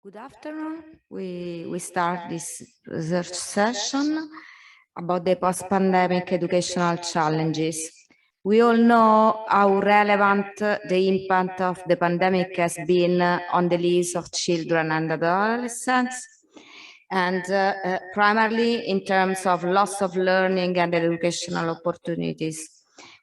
Good afternoon. We start this research session about the post-pandemic educational challenges. We all know how relevant the impact of the pandemic has been on the lives of children and adolescents, and primarily in terms of loss of learning and educational opportunities.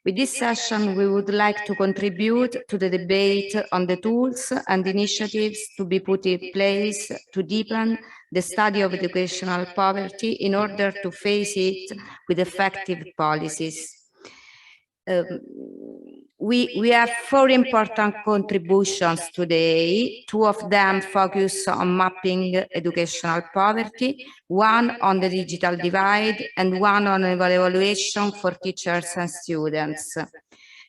With this session, we would like to contribute to the debate on the tools and initiatives to be put in place to deepen the study of educational poverty in order to face it with effective policies. We have four important contributions today. Two of them focus on mapping educational poverty, one on the digital divide, and one on evaluation for teachers and students.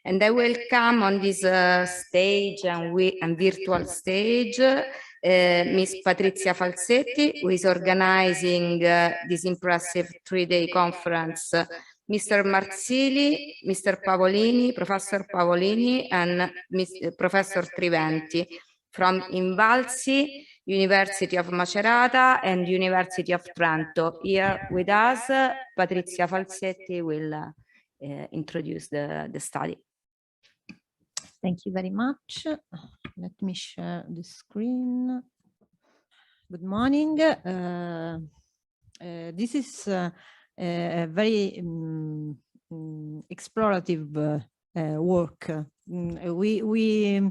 And I will come on this stage and virtual stage Ms. Patrizia Falzetti, who is organizing this impressive three-day conference, Mr. Marsili, Mr. Pavolini, Professor Pavolini, and Professor Triventi from INVALSI, University of Macerata, and University of Trento. Here with us, Patrizia Falzetti will introduce the study. Thank you very much. Let me share the screen. Good morning. This is a very explorative work. We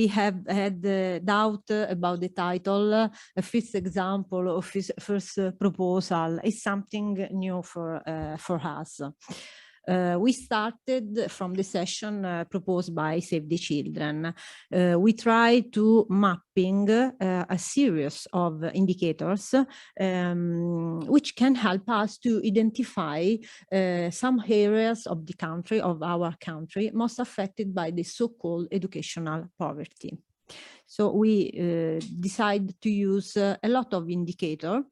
have had doubt about the title. A first example of his first proposal is something new for us. We started from the session proposed by Save the Children. We tried to mapping a series of indicators which can help us to identify some areas of the country, of our country, most affected by the so-called educational poverty. So we decided to use a lot of indicators.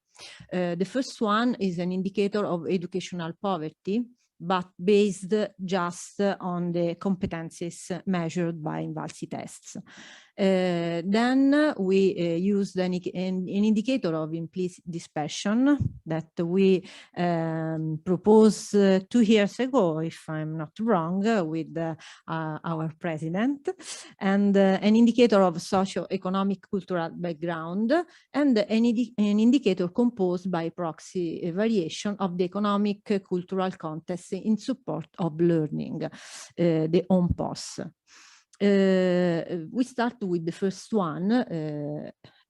The first one is an indicator of educational poverty, but based just on the competencies measured by INVALSI tests. Then we used an indicator of implicit dispersion that we proposed 2 years ago, if I'm not wrong, with our president, and an indicator of socio-economic cultural background, and an indicator composed by proxy variation of the economic cultural context in support of learning, the ONPOS. We start with the first one,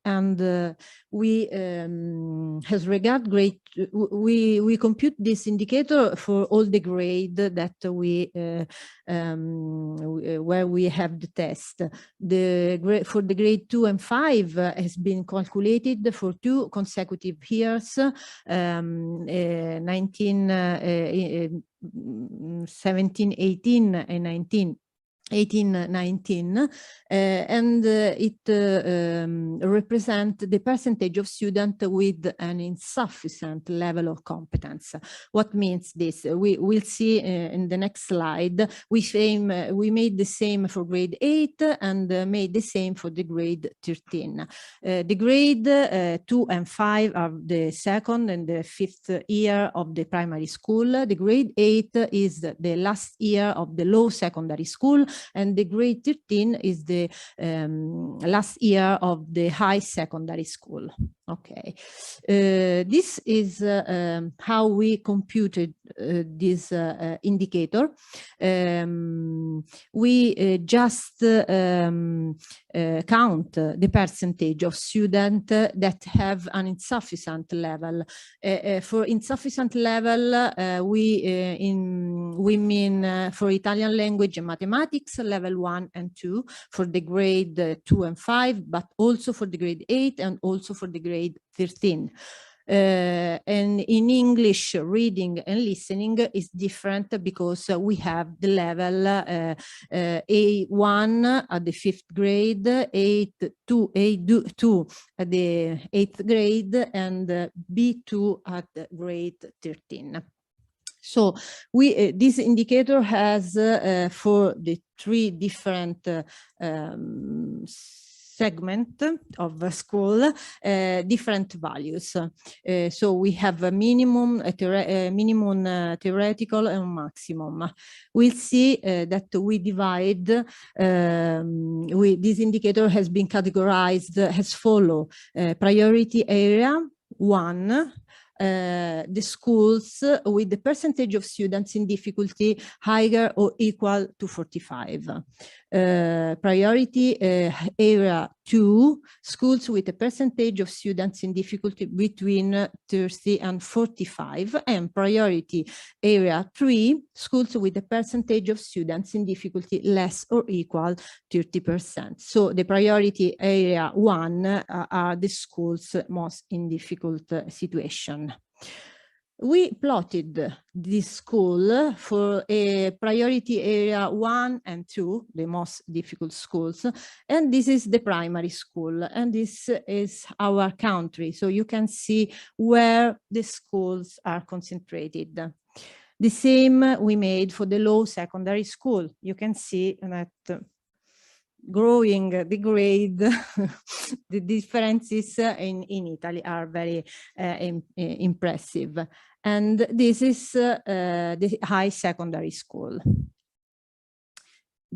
and we, as regard grade, we compute this indicator for all the grade that we where we have the test. The grade for the grade 2 and 5 has been calculated for 2 consecutive years, 17, 18, and 18-19, and it represents the percentage of students with an insufficient level of competence. What means this? We will see in the next slide. We made the same for grade 8 and made the same for the grade 13. The grade 2 and 5 are the second and the 5th year of the primary school. The grade 8 is the last year of the low secondary school, and the grade 13 is the last year of the high secondary school. Okay, this is how we computed this indicator. We just count the percentage of students that have an insufficient level. For insufficient level, we mean for Italian language and mathematics, level 1 and 2, for the grade 2 and 5, but also for the grade 8 and also for the grade 13. And in English, reading and listening is different because we have the level A1 at the 5th grade, A2 at the 8th grade, and B2 at grade 13. So this indicator has for the 3 different segment of a school different values. So we have a minimum, theoretical and maximum. We'll see that we divide, this indicator has been categorized as follow: priority area 1, the schools with the percentage of students in difficulty higher or equal to 45. Priority area 2, schools with a percentage of students in difficulty between 30 and 45. And priority area 3, schools with a percentage of students in difficulty less or equal 30%. So the priority area 1 are the schools most in difficult situation. We plotted this school for a priority area 1 and 2, the most difficult schools, and this is the primary school, and this is our country. So you can see where the schools are concentrated. The same we made for the low secondary school. You can see that growing the grade, the differences in Italy are very impressive. And this is the high secondary school.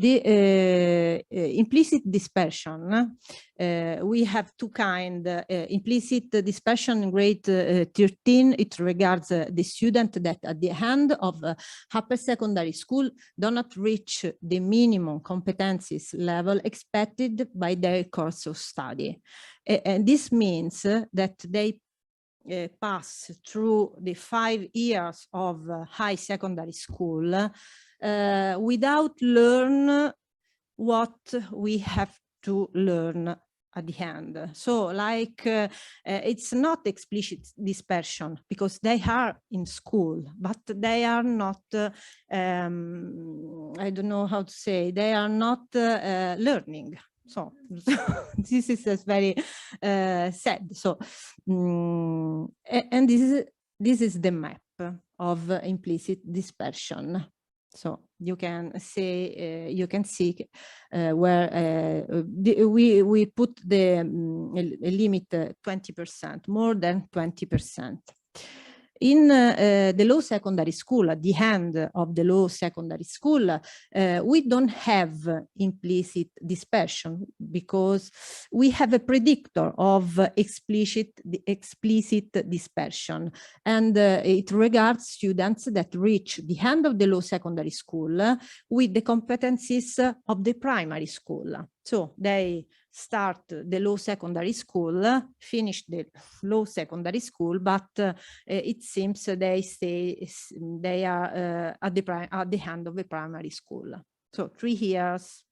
The implicit dispersion, we have two kinds. Implicit dispersion in grade 13, it regards the student that at the end of upper secondary school do not reach the minimum competencies level expected by their course of study. And this means that they pass through the 5 years of high secondary school without learn what we have to learn at the end. So like it's not explicit dispersion because they are in school, but they are not, I don't know how to say, they are not learning. So this is very sad. So and this is the map of implicit dispersion. So you can say you can see where we put the limit 20%, more than 20%. In the low secondary school, at the end of the low secondary school, we don't have implicit dispersion because we have a predictor of explicit dispersion. And it regards students that reach the end of the low secondary school with the competencies of the primary school. So they start the low secondary school, finish the low secondary school, but it seems they are at the end of the primary school. So 3 years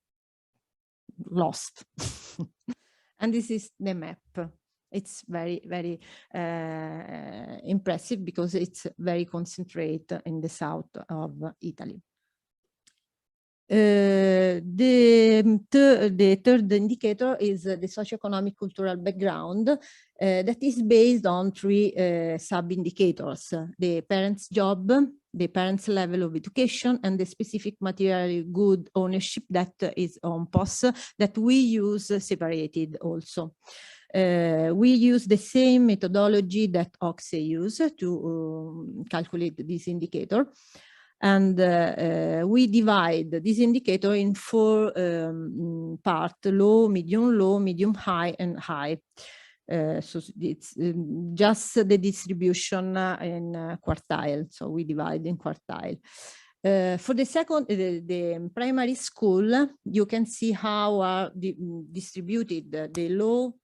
lost. And this is the map. It's very, very impressive because it's very concentrated in the south of Italy. The third indicator is the socioeconomic cultural background that is based on 3 sub-indicators: the parents' job, the parents' level of education, and the specific material good ownership that is on POS that we use separated also. We use the same methodology that OCSE use to calculate this indicator. And we divide this indicator in 4 parts: low, medium high, and high. So it's just the distribution in quartile. So we divide in quartile. For the second, the primary school, you can see how are distributed the low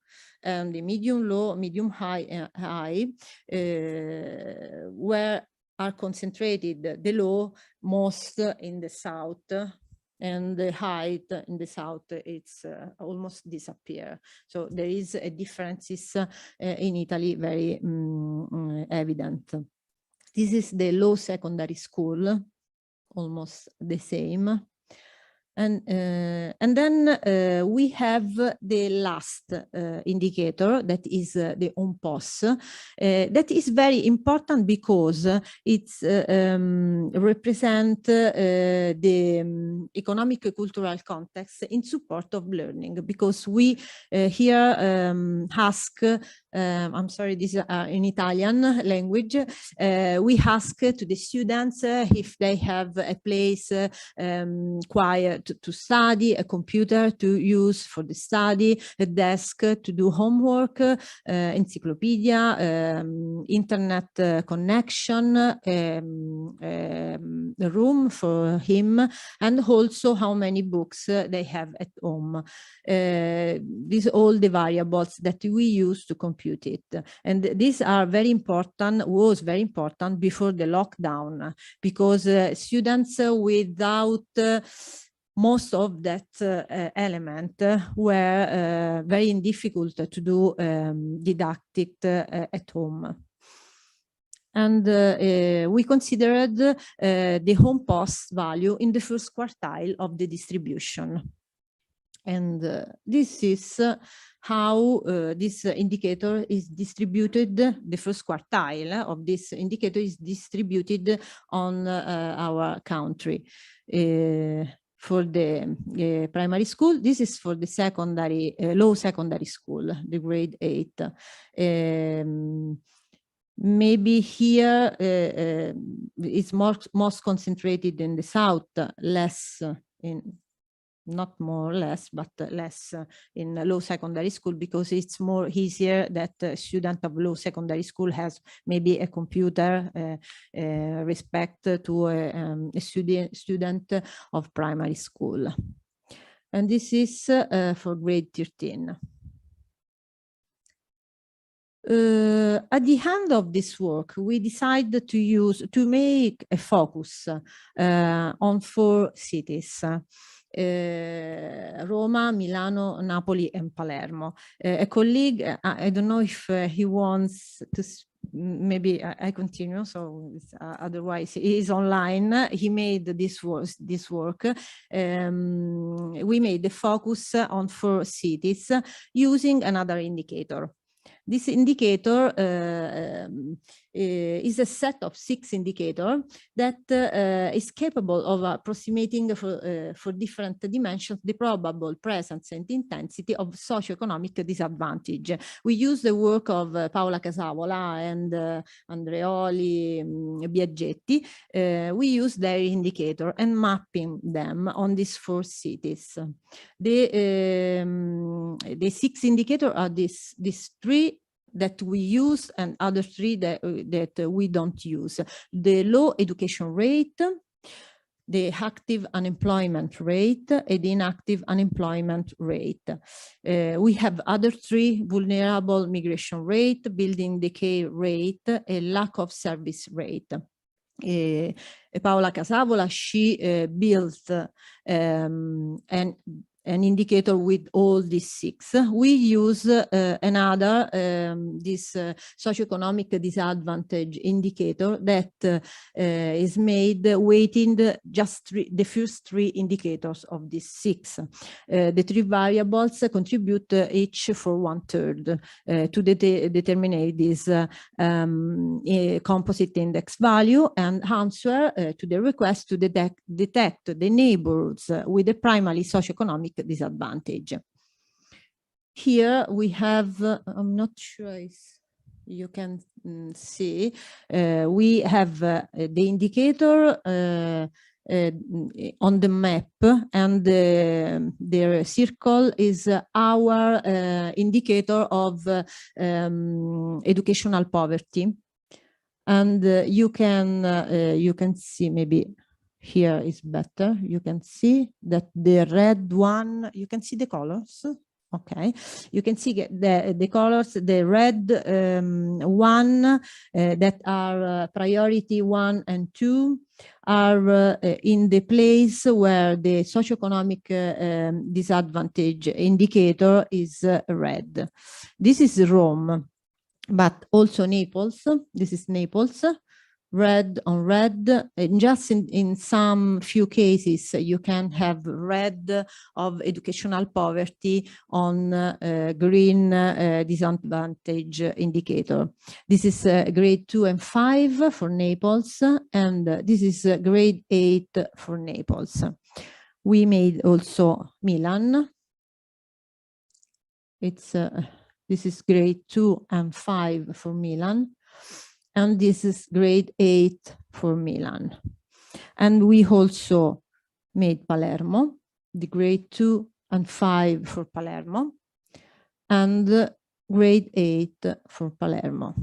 and the medium low, medium high, and high, where are concentrated the low most in the south, and the height in the south it's almost disappear. So there is a differences in Italy very evident. This is the low secondary school, almost the same. And then we have the last indicator, that is the ONPOS. That is very important because it's represent the economic and cultural context in support of learning, because we here ask, I'm sorry, this is in Italian language, we ask to the students if they have a place quiet to study, a computer to use for the study, a desk to do homework, encyclopedia, internet connection, a room for him, and also how many books they have at home. These are all the variables that we use to compute it. And these are very important, was very important before the lockdown, because students without most of that element were very difficult to do didactic at home. And we considered the ONPOS value in the first quartile of the distribution. And this is how this indicator is distributed. The first quartile of this indicator is distributed on our country. For the primary school, this is for the secondary, low secondary school, the grade 8. Maybe here it's most concentrated in the south, less in, not more or less, but less in low secondary school, because it's more easier that a student of low secondary school has maybe a computer respect to a student of primary school. And this is for grade 13. At the end of this work, we decided to make a focus on 4 cities. Roma, Milano, Napoli, and Palermo. A colleague, I don't know if he wants to, maybe I continue, so otherwise he is online. He made this work. We made the focus on 4 cities using another indicator. This indicator is a set of 6 indicators that is capable of approximating for different dimensions the probable presence and intensity of socioeconomic disadvantage. We use the work of Paola Casavola and Andreoli, Biaggetti. We use their indicator and mapping them on these 4 cities. The 6 indicators are these 3 that we use and other 3 that we don't use. The low education rate, the active unemployment rate, and the inactive unemployment rate. We have other 3: vulnerable migration rate, building decay rate, a lack of service rate. Paola Casavola, she built an indicator with all these 6. We use another, this socioeconomic disadvantage indicator that is made weighting just the first 3 indicators of these 6. The 3 variables contribute each for 1/3 to determine this composite index value and answer to the request to detect the neighborhoods with a primary socioeconomic disadvantage. Here we have, I'm not sure if you can see, we have the indicator on the map, and the circle is our indicator of educational poverty. And you can see, maybe here is better. You can see that the red one, you can see the colors. Okay, you can see the colors, the red one that are priority 1 and 2 are in the place where the socioeconomic disadvantage indicator is red. This is Rome, but also Naples. This is Naples. red on red. And just in some few cases, you can have red of educational poverty on green disadvantage indicator. This is grade 2 and 5 for Naples, and this is grade 8 for Naples. We made also Milan. It's this is grade 2 and 5 for Milan. And this is grade 8 for Milan. And we also made Palermo, the grade 2 and 5 for Palermo, and grade 8 for Palermo.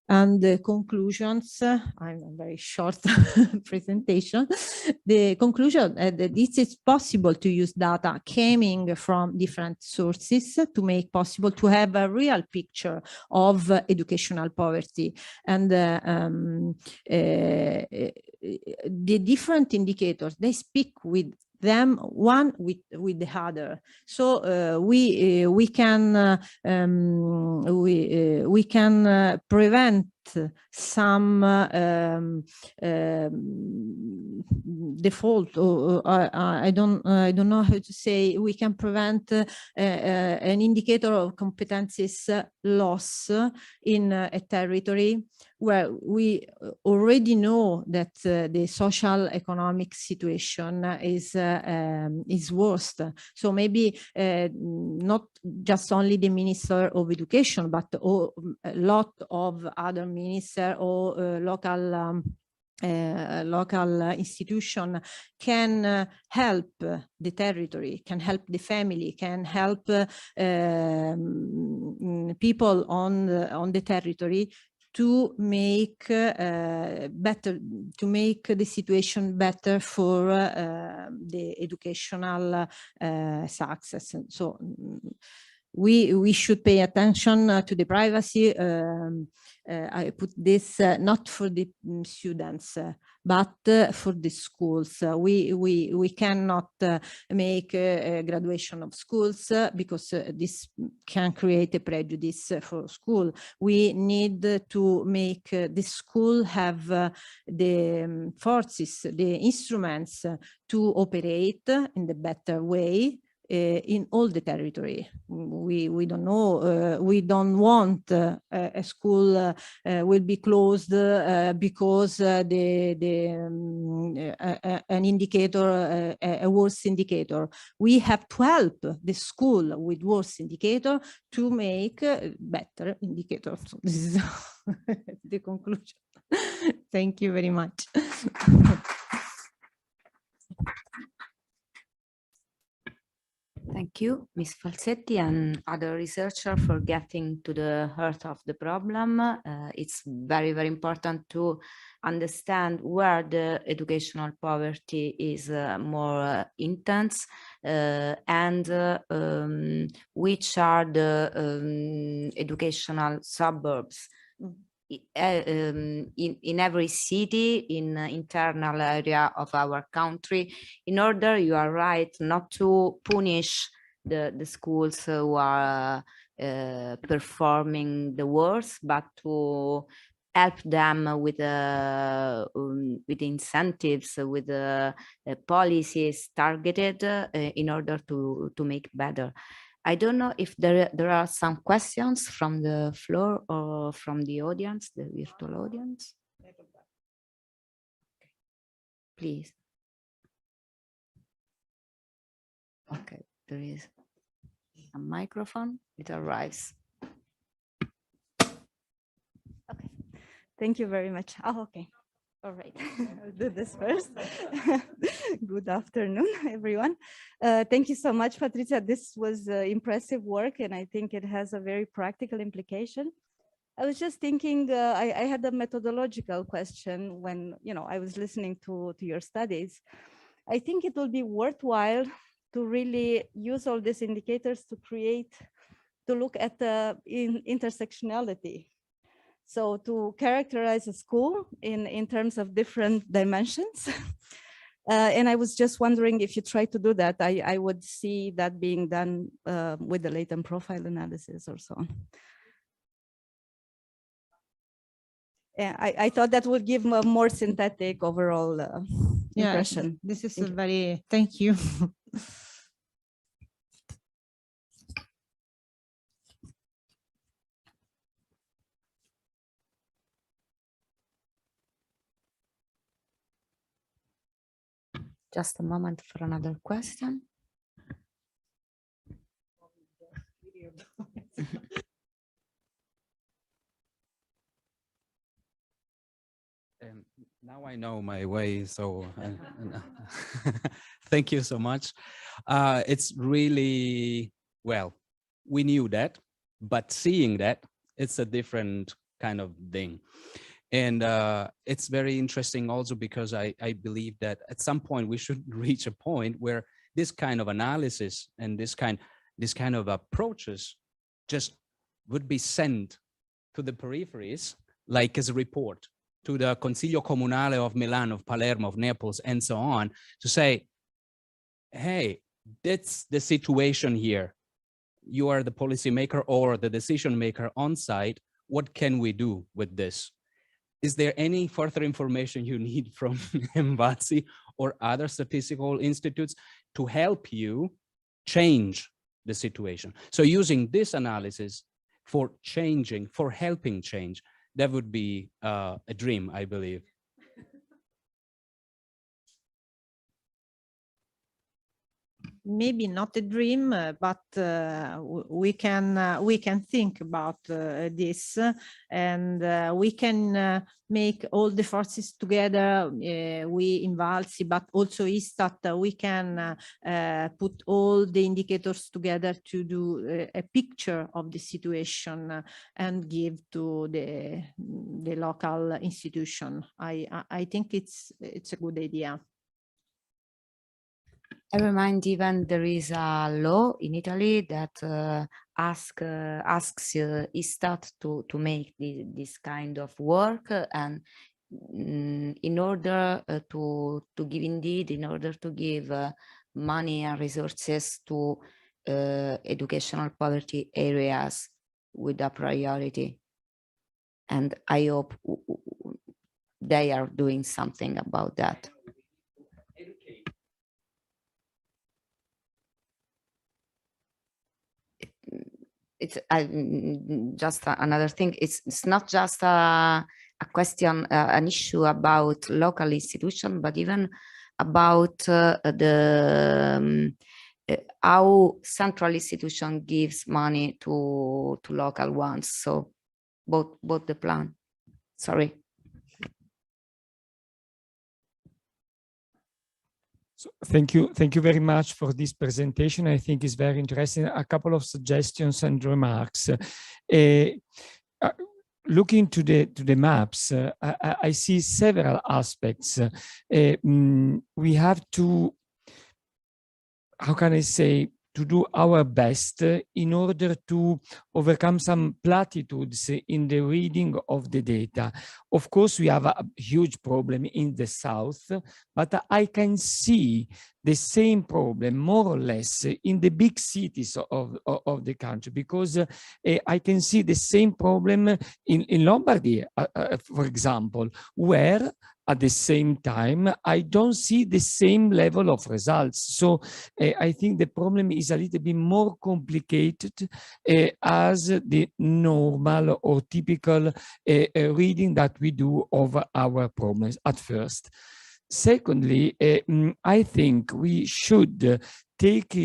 And the conclusions, I'm a very short presentation. The conclusion that it is possible to use data coming from different sources to make possible to have a real picture of educational poverty. And the different indicators, they speak with them one with the other. So we can prevent some default, or I don't know how to say. We can prevent an indicator of competencies loss in a territory where we already know that the social economic situation is worst. So maybe not just only the Minister of Education, but a lot of other ministers or local institution can help the territory, can help the family, can help people on the territory to make the situation better for the educational success. So we should pay attention to the privacy. I put this not for the students, but for the schools. We cannot make a graduation of schools because this can create a prejudice for school. We need to make the school have the forces, the instruments to operate in the better way in all the territory. We don't know, we don't want a school will be closed because an indicator, a worse indicator. We have to help the school with worse indicator to make better indicator. So this is the conclusion. Thank you very much. Thank you, Ms. Falzetti and other researchers for getting to the heart of the problem. It's very, very important to understand where the educational poverty is more intense and which are the educational suburbs in every city, in internal area of our country, in order, you are right, not to punish the schools who are performing the worst, but to help them with incentives, with policies targeted in order to make better. I don't know if there are some questions from the floor or from the audience, the virtual audience. Please. Okay, there is a microphone. It arrives. Okay, thank you very much. Oh, okay. All right, I'll do this first. Good afternoon, everyone. Thank you so much, Patrizia. This was impressive work, and I think it has a very practical implication. I was just thinking, I had a methodological question when I was listening to your studies. I think it will be worthwhile to really use all these indicators to look at the intersectionality. So to characterize a school in terms of different dimensions. And I was just wondering if you try to do that, I would see that being done with the latent profile analysis or so on. I thought that would give a more synthetic overall impression. This is thank you. Just a moment for another question. Now I know my way, so thank you so much. It's really, well, we knew that, but seeing that, it's a different kind of thing. And it's very interesting also because I believe that at some point we should reach a point where this kind of analysis and this kind of approaches just would be sent to the peripheries, like as a report to the Consiglio Comunale of Milan, of Palermo, of Naples, and so on, to say, hey, that's the situation here. You are the policymaker or the decision maker on site. What can we do with this? Is there any further information you need from INVALSI or other statistical institutes to help you change the situation? So using this analysis for changing, for helping change, that would be a dream, I believe. Maybe not a dream, but we can think about this, and we can make all the forces together. We INVALSI, but also ISTAT. We can put all the indicators together to do a picture of the situation and give to the local institution. I think it's a good idea. I remind even there is a law in Italy that asks ISTAT to make this kind of work, and in order to give in order to give money and resources to educational poverty areas with a priority. And I hope they are doing something about that. It's just another thing. It's not just a question, an issue about local institution, but even about how central institution gives money to local ones. So both the plan. Sorry. So thank you very much for this presentation. I think it's very interesting. A couple of suggestions and remarks. Looking to the maps, I see several aspects. We have to, how can I say, to do our best in order to overcome some platitudes in the reading of the data. Of course, we have a huge problem in the south, but I can see the same problem more or less in the big cities of the country, because I can see the same problem in Lombardy, for example, where at the same time, I don't see the same level of results. So I think the problem is a little bit more complicated as the normal or typical reading that we do of our problems at first. Secondly, I think we should take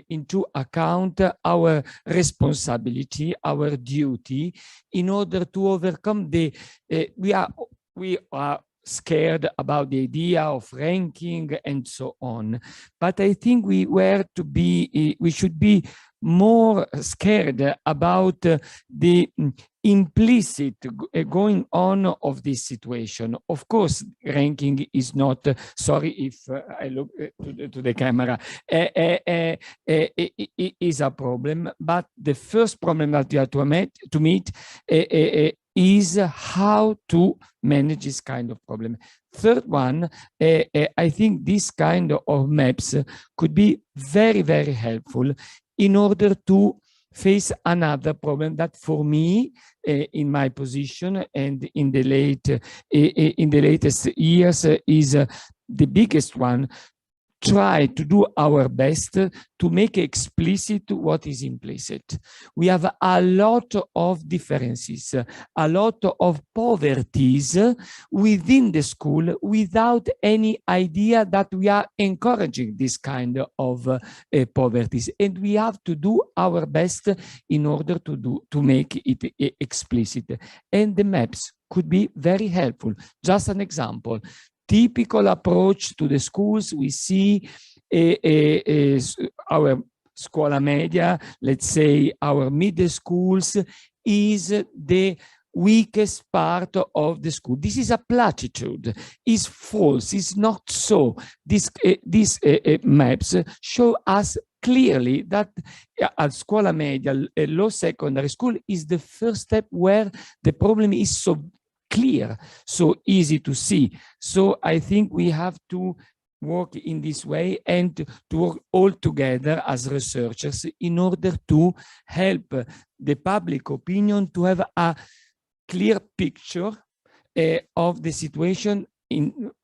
into account our responsibility, our duty, in order to overcome the, we are scared about the idea of ranking and so on. But I think we should be more scared about the implicit going on of this situation. Of course, ranking is not, sorry if I look to the camera, is a problem, but the first problem that you have to meet is how to manage this kind of problem. Third one, I think this kind of maps could be very, very helpful in order to face another problem that for me, in my position and in the latest years, is the biggest one. Try to do our best to make explicit what is implicit. We have a lot of differences, a lot of poverties within the school without any idea that we are encouraging this kind of poverties. And we have to do our best in order to make it explicit. And the maps could be very helpful. Just an example. Typical approach to the schools, we see our scuola media, let's say our middle schools, is the weakest part of the school. This is a platitude, is false, is not so. These maps show us clearly that at scuola media, a low secondary school is the first step where the problem is so clear, so easy to see. So I think we have to work in this way and to work all together as researchers in order to help the public opinion to have a clear picture of the situation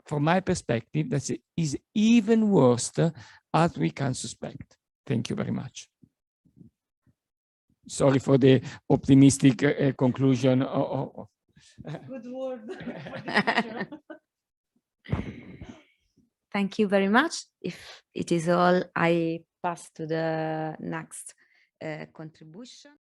from my perspective that is even worse as we can suspect. Thank you very much. Sorry for the optimistic conclusion. Good word. Thank you very much. If it is all, I pass to the next contribution.